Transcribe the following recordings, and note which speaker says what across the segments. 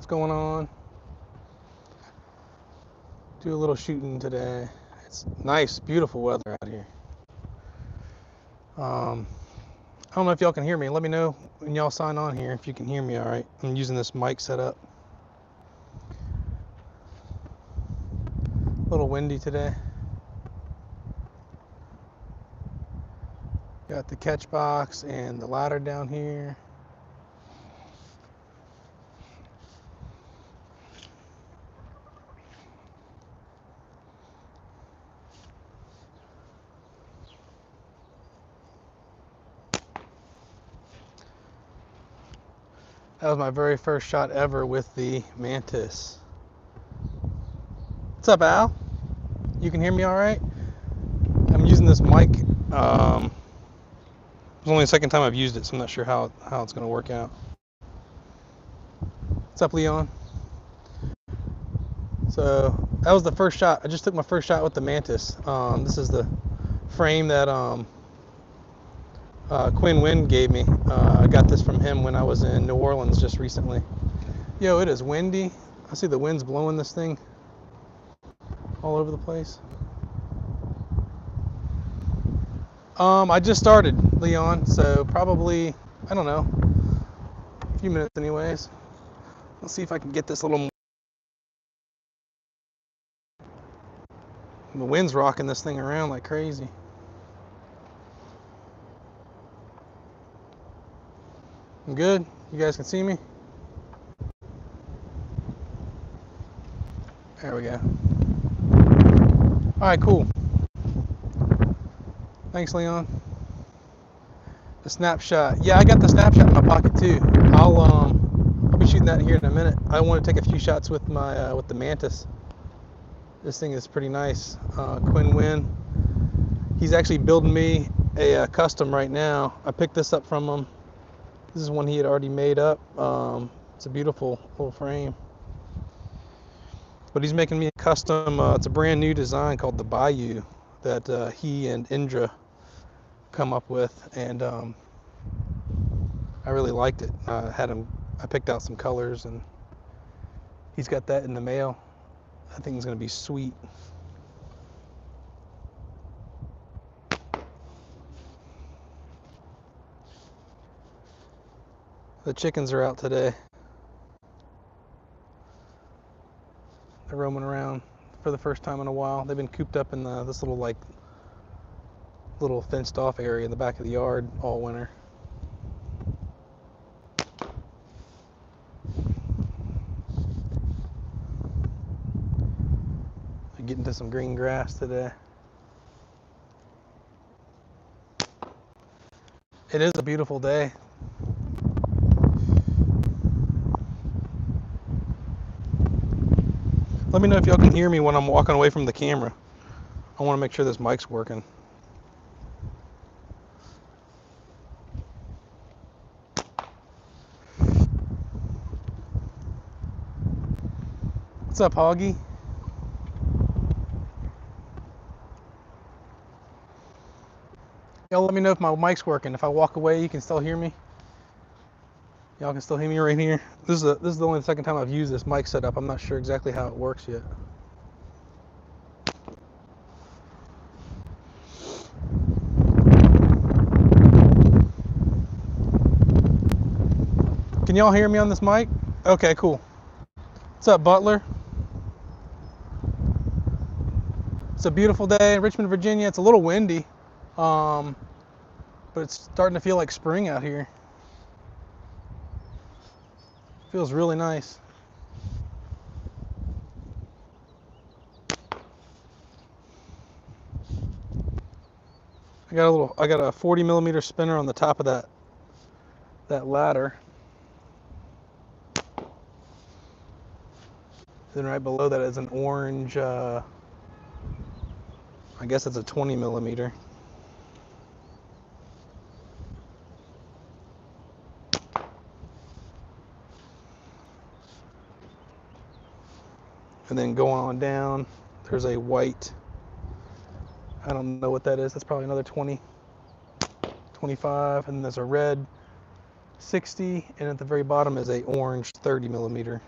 Speaker 1: What's going on? Do a little shooting today. It's nice, beautiful weather out here. I don't know if y'all can hear me. Let me know when y'all sign on here if you can hear me all right. I'm using this mic setup. A little windy today. Got the catch box and the ladder down here. That was my very first shot ever with the Mantis. What's up, Al? You can hear me all right? I'm using this mic. It's only the second time I've used it, so I'm not sure how it's going to work out. What's up, Leon? So that was the first shot. I just took my first shot with the Mantis. This is the frame that Quinn Wynn gave me. I got this from him when I was in New Orleans just recently. Yo, it is windy. I see the winds blowing this thing all over the place. I just started, Leon, so probably, I don't know, a few minutes anyways. Let's see if I can get this little more. The wind's rocking this thing around like crazy. I'm good. You guys can see me? There we go. All right, cool. Thanks, Leon. The snapshot. Yeah, I got the snapshot in my pocket too. I'll be shooting that here in a minute. I want to take a few shots with my with the Mantis. This thing is pretty nice. Quinn Wynn. He's actually building me a custom right now. I picked this up from him. This is one he had already made up. It's a beautiful little frame. But he's making me a custom. It's a brand new design called the Bayou that he and Indra come up with, and I really liked it. I picked out some colors, and he's got that in the mail. I think it's going to be sweet. The chickens are out today. They're roaming around for the first time in a while. They've been cooped up in this little fenced off area in the back of the yard all winter. I get into some green grass today. It is a beautiful day. Let me know if y'all can hear me when I'm walking away from the camera. I want to make sure this mic's working. What's up, Hoggy? Y'all let me know if my mic's working. If I walk away, you can still hear me. Y'all can still hear me right here. This is the only second time I've used this mic setup. I'm not sure exactly how it works yet. Can y'all hear me on this mic? Okay, cool. What's up, Butler? It's a beautiful day in Richmond, Virginia. It's a little windy, but it's starting to feel like spring out here. Feels really nice. I got a 40 millimeter spinner on the top of that ladder. Then right below that is an orange, I guess it's a 20 millimeter. And then going on down, there's a white, I don't know what that is. That's probably another 20, 25. And there's a red 60. And at the very bottom is a orange 30 millimeter.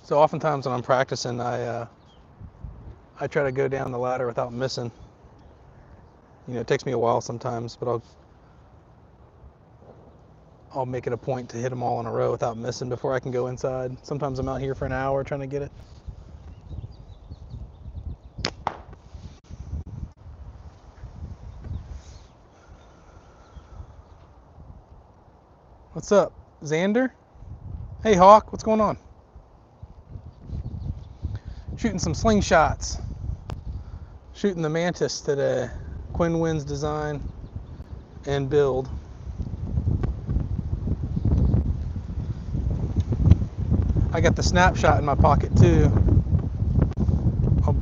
Speaker 1: So oftentimes when I'm practicing, I try to go down the ladder without missing. You know, it takes me a while sometimes, but I'll make it a point to hit them all in a row without missing before I can go inside. Sometimes I'm out here for an hour trying to get it. What's up, Xander? Hey, Hawk, what's going on? Shooting some slingshots. Shooting the Mantis today. Quinn Wynn's design and build. I got the snapshot in my pocket too. I'll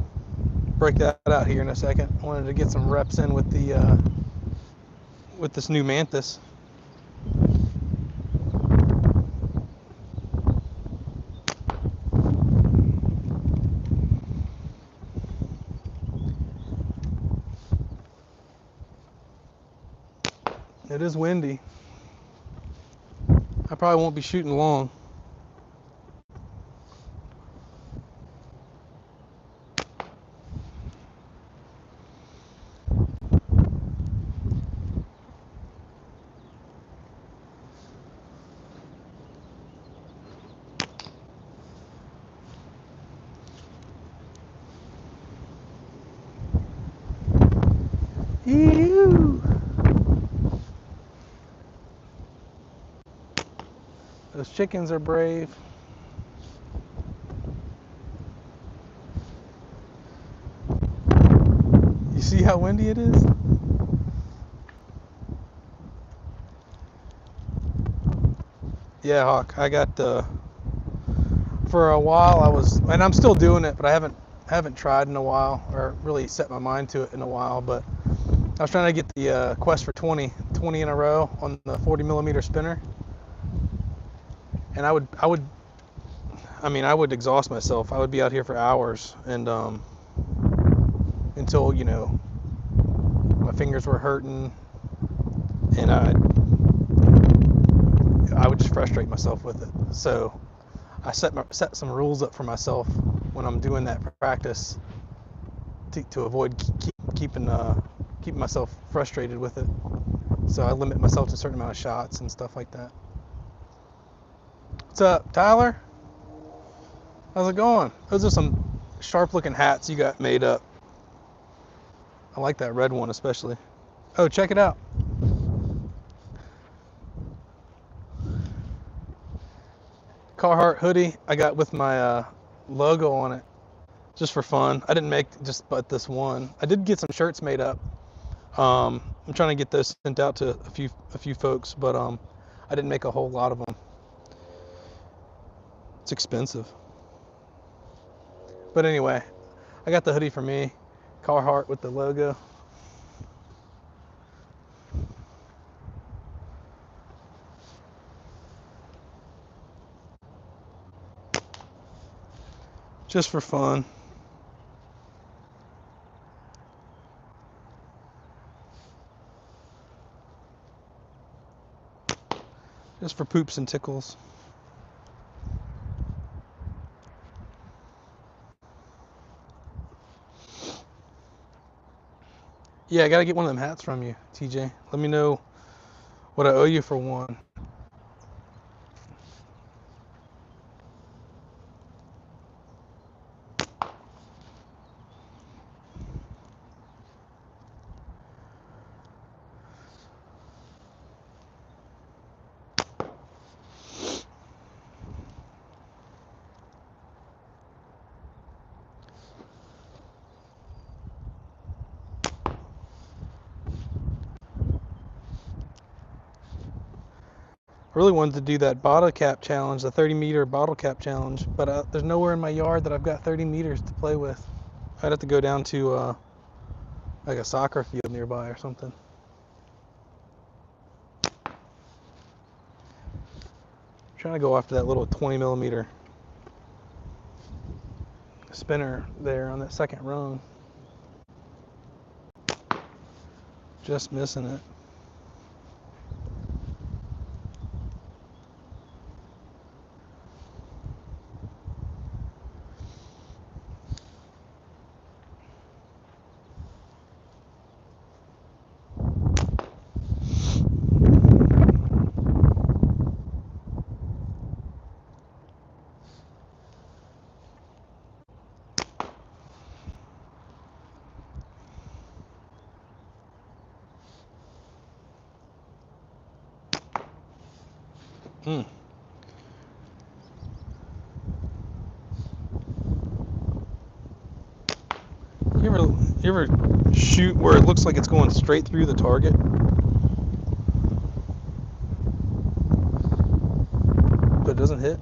Speaker 1: break that out here in a second. I wanted to get some reps in with this new Mantis. It is windy. I probably won't be shooting long. Ew. Those chickens are brave. You see how windy it is? Yeah, Hawk. I got for a while I was, and I'm still doing it, but I haven't tried in a while or really set my mind to it in a while. But I was trying to get the Quest for 20 in a row on the 40 millimeter spinner, and I would exhaust myself. I would be out here for hours, and until my fingers were hurting, and I would just frustrate myself with it. So I set some rules up for myself when I'm doing that practice to avoid keeping myself frustrated with it. So I limit myself to a certain amount of shots and stuff like that. What's up, Tyler? How's it going? Those are some sharp looking hats you got made up. I like that red one especially. Oh, check it out. Carhartt hoodie I got with my logo on it, just for fun. I didn't make just but this one. I did get some shirts made up. I'm trying to get those sent out to a few folks, but I didn't make a whole lot of them. It's expensive. But anyway, I got the hoodie for me, Carhartt with the logo. Just for fun. Just for poops and tickles. Yeah, I gotta get one of them hats from you, TJ. Let me know what I owe you for one. I really wanted to do that bottle cap challenge, the 30-meter bottle cap challenge, but there's nowhere in my yard that I've got 30 meters to play with. I'd have to go down to like a soccer field nearby or something. I'm trying to go after that little 20 millimeter spinner there on that second rung. Just missing it. Mm. You ever shoot where it looks like it's going straight through the target, but it doesn't hit?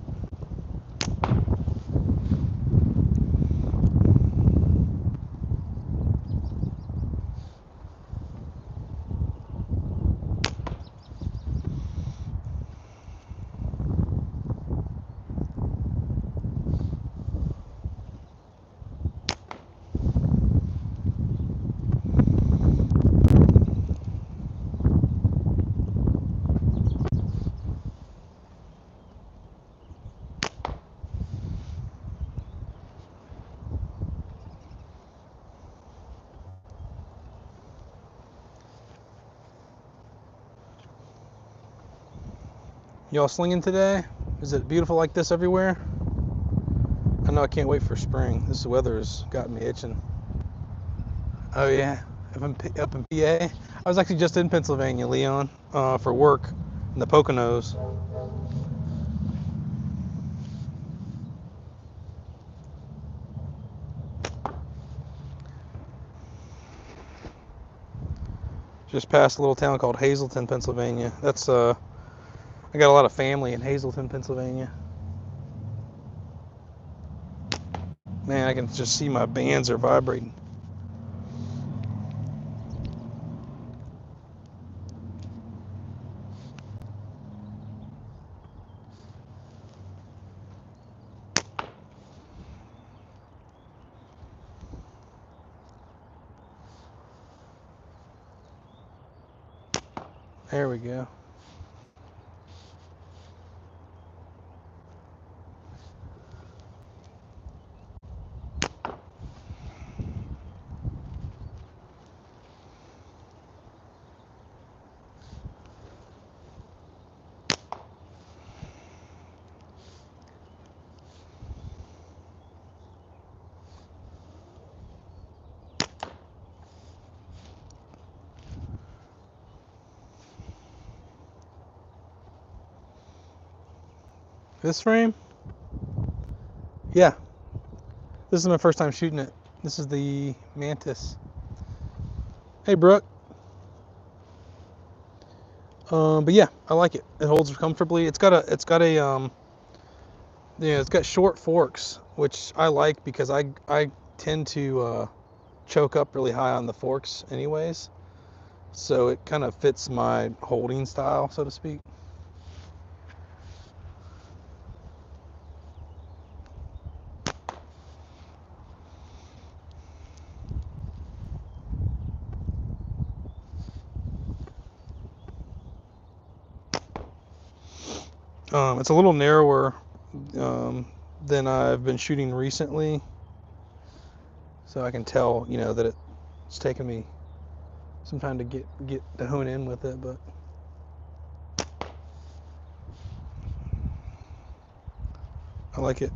Speaker 1: Y'all slinging today? Is it beautiful like this everywhere? I know I can't wait for spring. This weather has got me itching. Oh yeah, up in PA. I was actually just in Pennsylvania, Leon, for work in the Poconos. Just past a little town called Hazleton, Pennsylvania. That's I got a lot of family in Hazleton, Pennsylvania. Man, I can just see my bands are vibrating. There we go. This frame? Yeah. This is my first time shooting it. This is the Mantis. Hey, Brooke. But yeah, I like it. It holds comfortably. It's got it's got short forks, which I like because I tend to choke up really high on the forks anyways. So it kind of fits my holding style, so to speak. It's a little narrower than I've been shooting recently, so I can tell, that it's taken me some time to get to hone in with it, but I like it.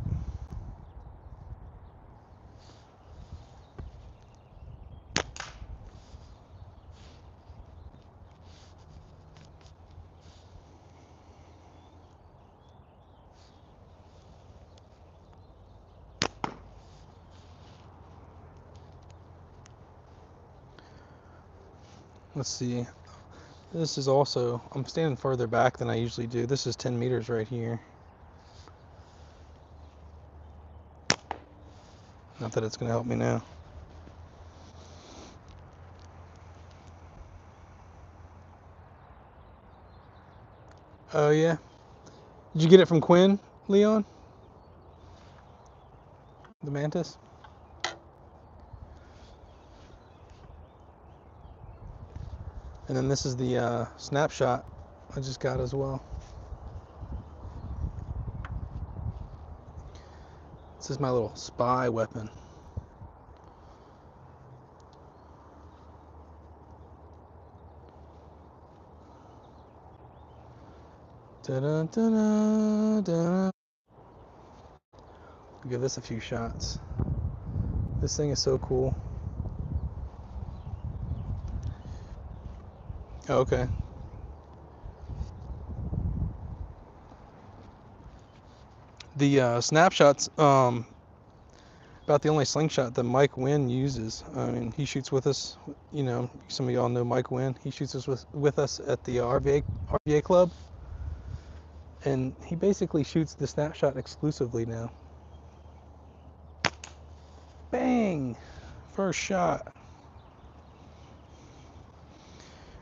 Speaker 1: Let's see. This is also, I'm standing further back than I usually do. This is 10 meters right here. Not that it's going to help me now. Oh, yeah. Did you get it from Quinn, Leon? The Mantis? And then this is the snapshot I just got as well. This is my little spy weapon. Da-da-da-da-da. Give this a few shots. This thing is so cool. Oh, okay. The snapshots, about the only slingshot that Mike Wynn uses. I mean, he shoots with us. You know, some of y'all know Mike Wynn. He shoots us with us at the RVA club, and he basically shoots the snapshot exclusively now. Bang! First shot.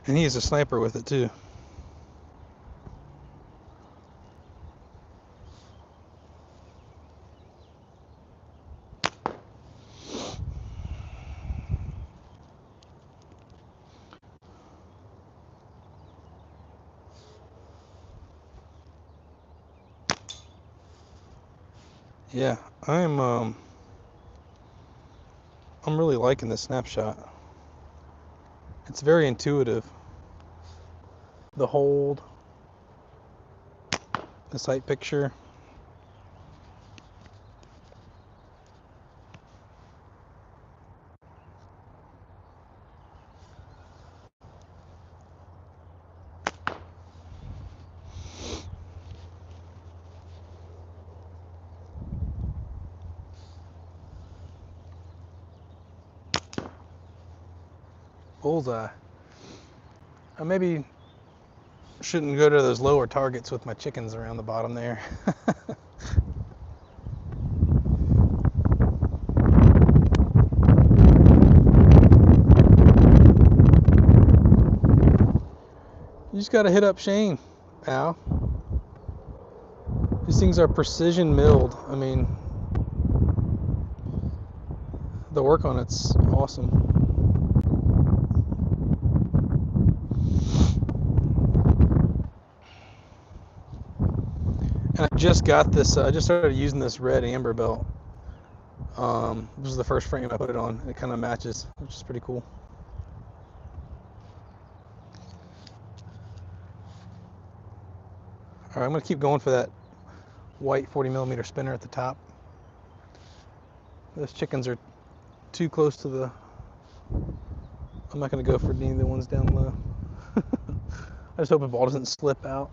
Speaker 1: And he is a sniper with it too. Yeah, I'm really liking this snapshot. It's very intuitive. The hold, the sight picture. Bullseye. I maybe shouldn't go to those lower targets with my chickens around the bottom there. You just gotta hit up Shane, Al. These things are precision milled. I mean, the work on it's awesome. And I just got this, I just started using this red amber belt. This is the first frame I put it on. It kind of matches, which is pretty cool. All right, I'm gonna keep going for that white 40mm spinner at the top. Those chickens are too close to the, I'm not gonna go for any of the ones down low. I just hope the ball doesn't slip out.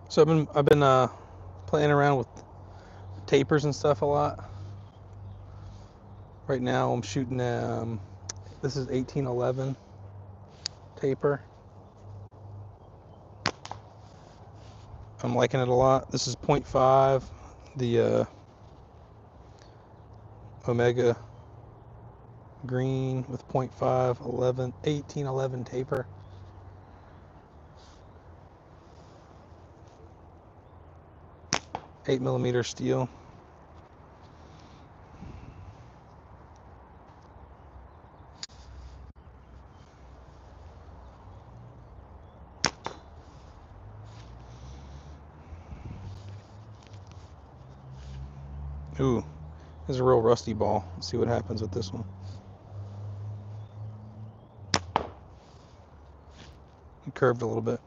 Speaker 1: So I've been playing around with tapers and stuff a lot. Right now I'm shooting this is 1811 taper. I'm liking it a lot. This is 0.5, the Omega green with 0.5 1811 taper. Eight millimeter steel. Ooh, this is a real rusty ball. Let's see what happens with this one. It curved a little bit.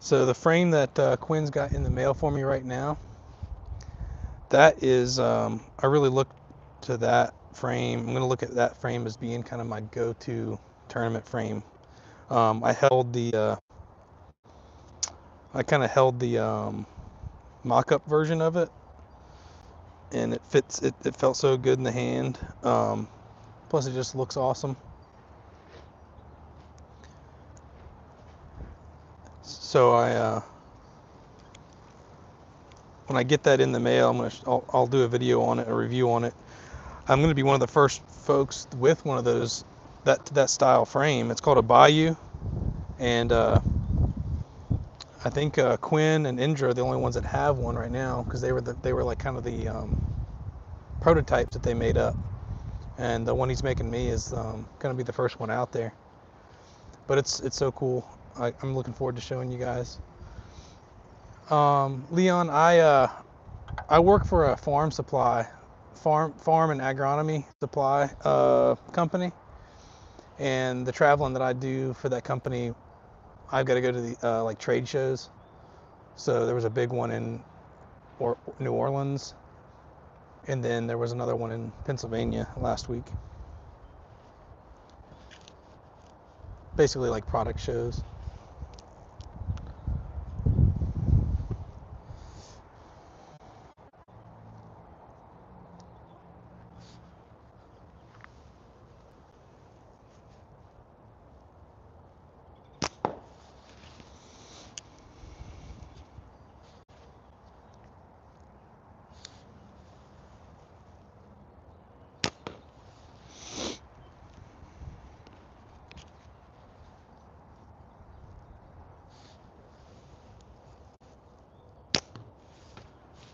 Speaker 1: So the frame that Quinn's got in the mail for me right now, that is, I really looked to that frame. I'm going to look at that frame as being kind of my go-to tournament frame. I kind of held the mock-up version of it, and it fits. It felt so good in the hand. Plus, it just looks awesome. So when I get that in the mail, I'll do a video on it, a review on it. I'm gonna be one of the first folks with one of those that style frame. It's called a Bayou, and I think Quinn and Indra are the only ones that have one right now, because they were like kind of the prototypes that they made up, and the one he's making me is gonna be the first one out there. But it's so cool. I'm looking forward to showing you guys. Leon, I work for a farm and agronomy supply company, and the traveling that I do for that company, I've got to go to the like trade shows. So there was a big one in New Orleans, and then there was another one in Pennsylvania last week. Basically like product shows.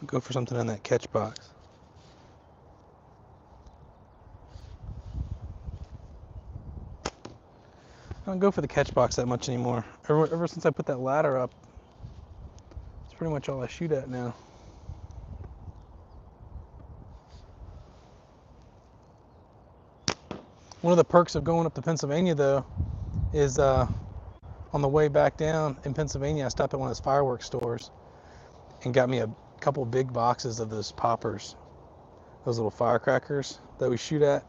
Speaker 1: Go for something in that catch box. I don't go for the catch box that much anymore. Ever since I put that ladder up, it's pretty much all I shoot at now. One of the perks of going up to Pennsylvania, though, is on the way back down in Pennsylvania, I stopped at one of those fireworks stores and got me a couple big boxes of those poppers, those little firecrackers that we shoot at.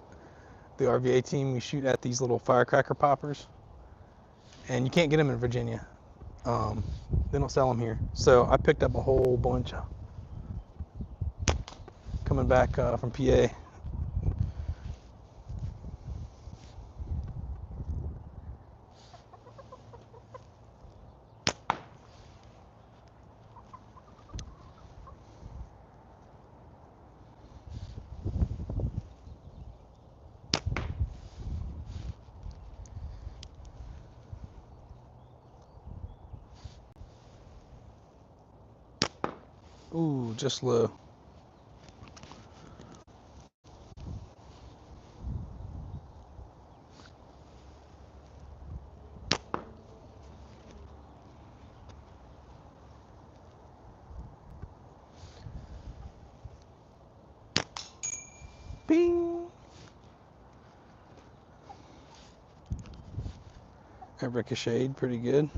Speaker 1: The RVA team, we shoot at these little firecracker poppers, and you can't get them in Virginia. They don't sell them here. So I picked up a whole bunch coming back from PA. Ooh, just low. Bing! That ricocheted pretty good.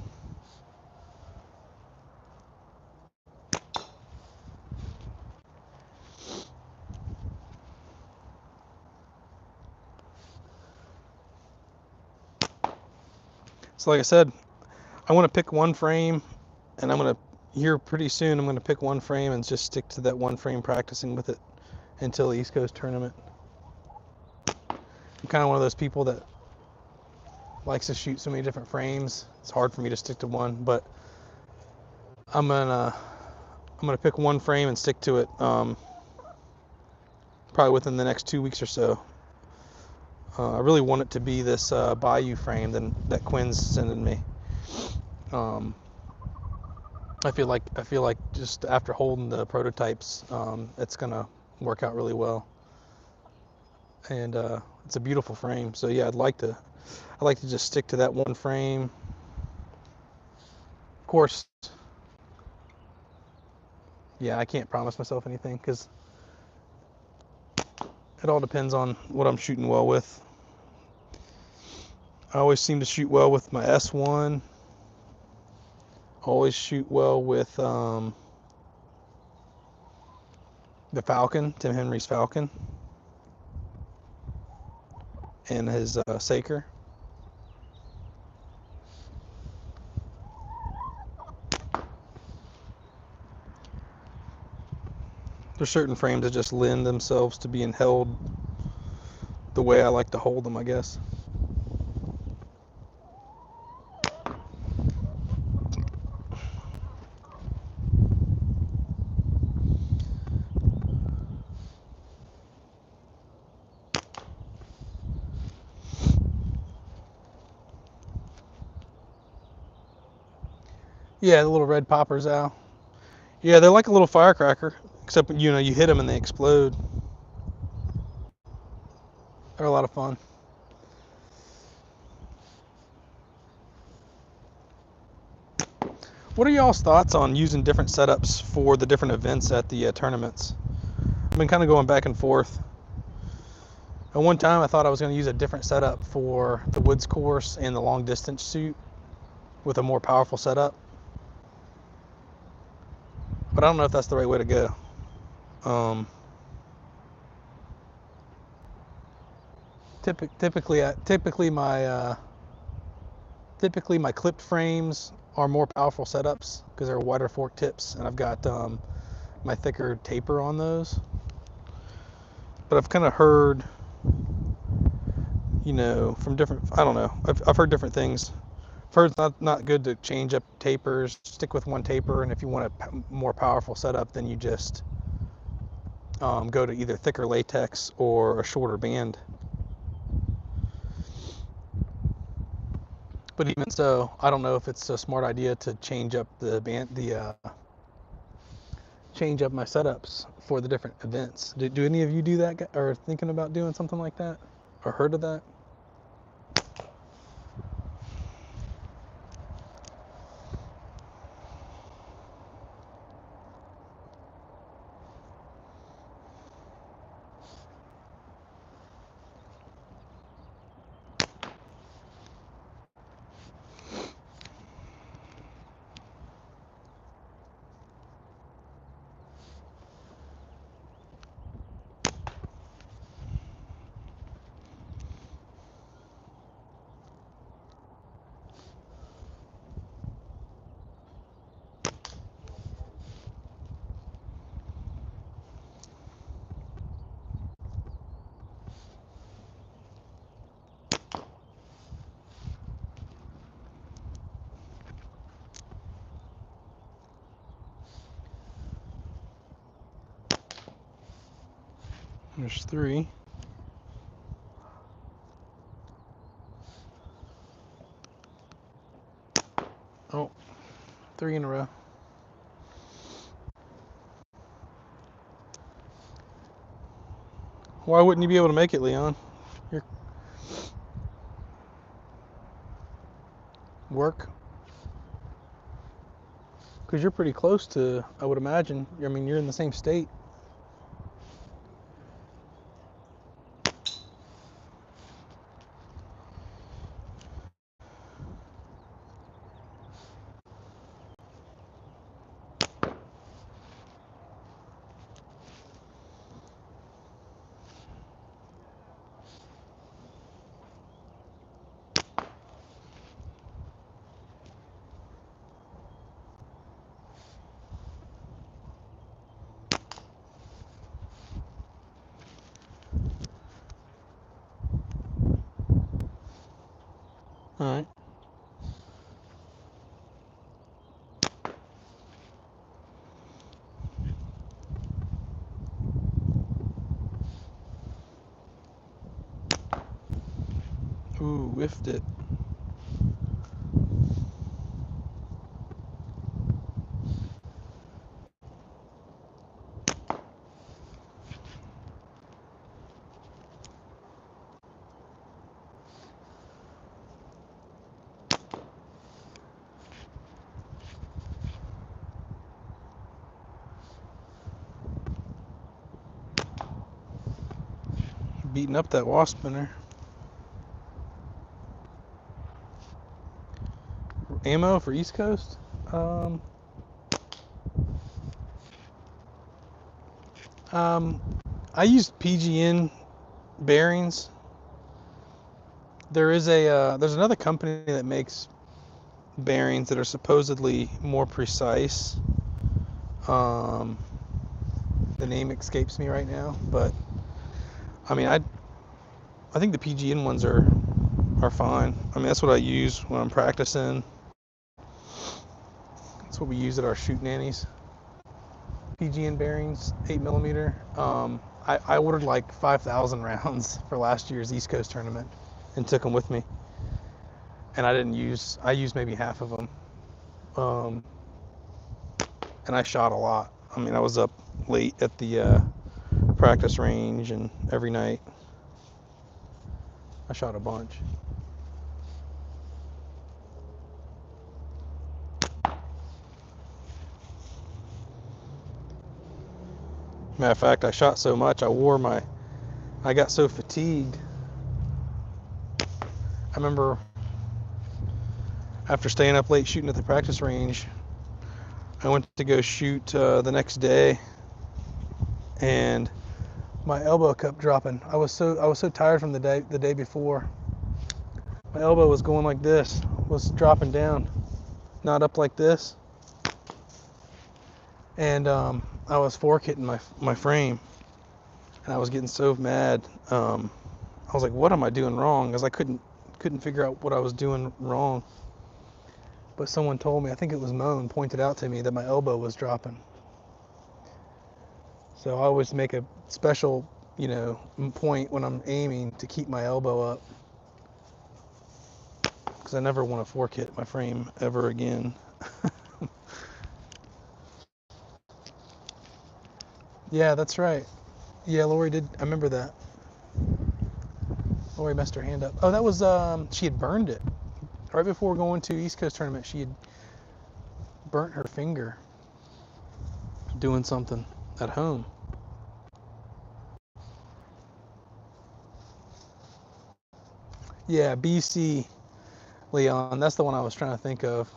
Speaker 1: So like I said, I want to pick one frame, and I'm going to, here pretty soon, I'm going to pick one frame and just stick to that one frame, practicing with it until the East Coast tournament. I'm kind of one of those people that likes to shoot so many different frames. It's hard for me to stick to one, but I'm gonna pick one frame and stick to it probably within the next 2 weeks or so. I really want it to be this Bayou frame that Quinn's sending me. I feel like just after holding the prototypes, it's gonna work out really well, and it's a beautiful frame. So yeah, I'd like to just stick to that one frame. Of course, yeah, I can't promise myself anything because it all depends on what I'm shooting well with. I always seem to shoot well with my S1. Always shoot well with the Falcon, Tim Henry's Falcon. and his Saker. There's certain frames that just lend themselves to being held the way I like to hold them, I guess. Yeah, the little red poppers, Al. Yeah, they're like a little firecracker, except you hit them and they explode. They're a lot of fun. What are y'all's thoughts on using different setups for the different events at the tournaments? I've been kind of going back and forth. At one time, I thought I was going to use a different setup for the woods course and the long distance shoot with a more powerful setup. But I don't know if that's the right way to go. Typically my clipped frames are more powerful setups because they're wider fork tips, and I've got my thicker taper on those. But I've kind of heard, from different, I don't know, I've heard different things. I've heard it's not good to change up tapers, stick with one taper, and if you want a more powerful setup, then you just go to either thicker latex or a shorter band. But even so, I don't know if it's a smart idea to change up change up my setups for the different events. Do any of you do that, or thinking about doing something like that, or heard of that? There's 3. Oh, 3 in a row. Why wouldn't you be able to make it, Leon? Your work? Because you're pretty close to, I would imagine. I mean, you're in the same state. All right. Ooh, whiffed it. Beating up that wasp in there. Ammo for East Coast? I used PGN bearings There's another company that makes bearings that are supposedly more precise. Um, the name escapes me right now, but I mean, I think the PGN ones are fine. I mean, that's what I use when I'm practicing. That's what we use at our shoot nannies. PGN bearings, 8mm. I ordered like 5,000 rounds for last year's East Coast tournament and took them with me. And I used maybe half of them. And I shot a lot. I mean, I was up late at the practice range and every night. I shot a bunch. Matter of fact, I shot so much, I got so fatigued. I remember after staying up late shooting at the practice range, I went to go shoot the next day, and my elbow kept dropping. I was so tired from the day before. My elbow was going like this, was dropping down, not up like this, and I was fork hitting my frame, and I was getting so mad. I was like, "What am I doing wrong?" Because I couldn't figure out what I was doing wrong. But someone told me, I think it was Moan, pointed out to me that my elbow was dropping. So I always make a special, point when I'm aiming to keep my elbow up, because I never want to fork hit my frame ever again. Yeah, that's right. Yeah, Lori did. I remember that. Lori messed her hand up. Oh, that was she had burned it right before going to East Coast tournament. She had burnt her finger doing something at home. Yeah, BC Leon. That's the one I was trying to think of.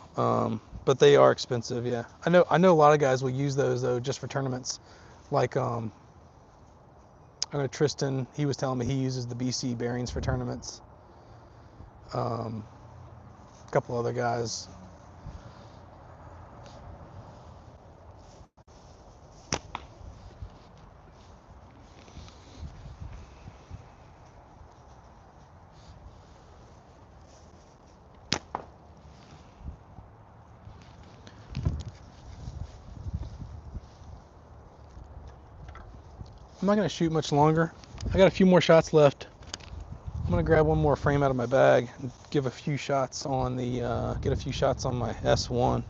Speaker 1: But they are expensive. Yeah, I know a lot of guys will use those though just for tournaments. Like I know Tristan. He was telling me he uses the BC bearings for tournaments. A couple other guys. I'm not gonna shoot much longer. I got a few more shots left. I'm gonna grab one more frame out of my bag and give a few shots on the get a few shots on my S1.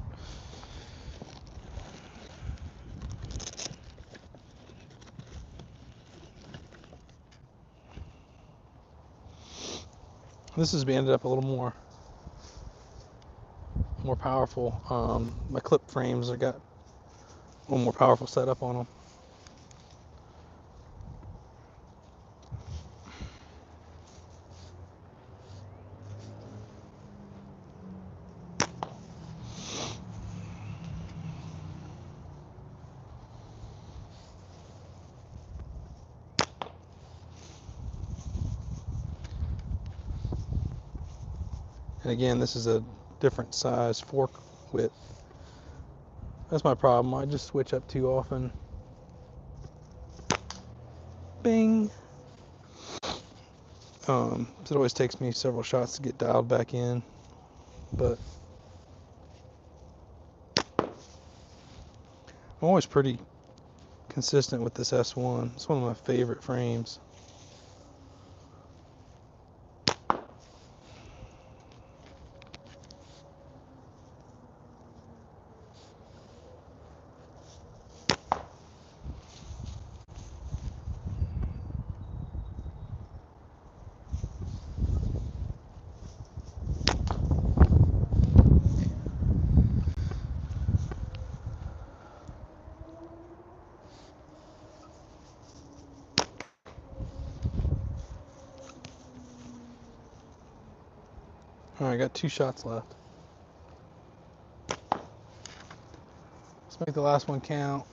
Speaker 1: This has ended up a little more powerful. My clip frames, I got a little more powerful setup on them. And again, this is a different size fork width. That's my problem. I just switch up too often. Bing. It always takes me several shots to get dialed back in, but I'm always pretty consistent with this S1. It's one of my favorite frames. All right, I got 2 shots left. Let's make the last one count.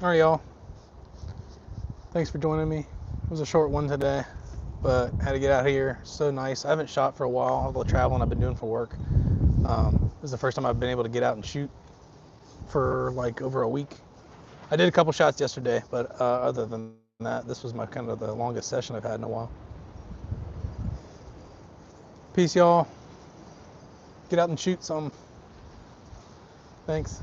Speaker 1: All right, y'all. Thanks for joining me. It was a short one today, but had to get out here. So nice. I haven't shot for a while, all the traveling I've been doing for work. This is the first time I've been able to get out and shoot for like over a week. I did a couple shots yesterday, but other than that, this was my kind of the longest session I've had in a while. Peace, y'all. Get out and shoot some. Thanks.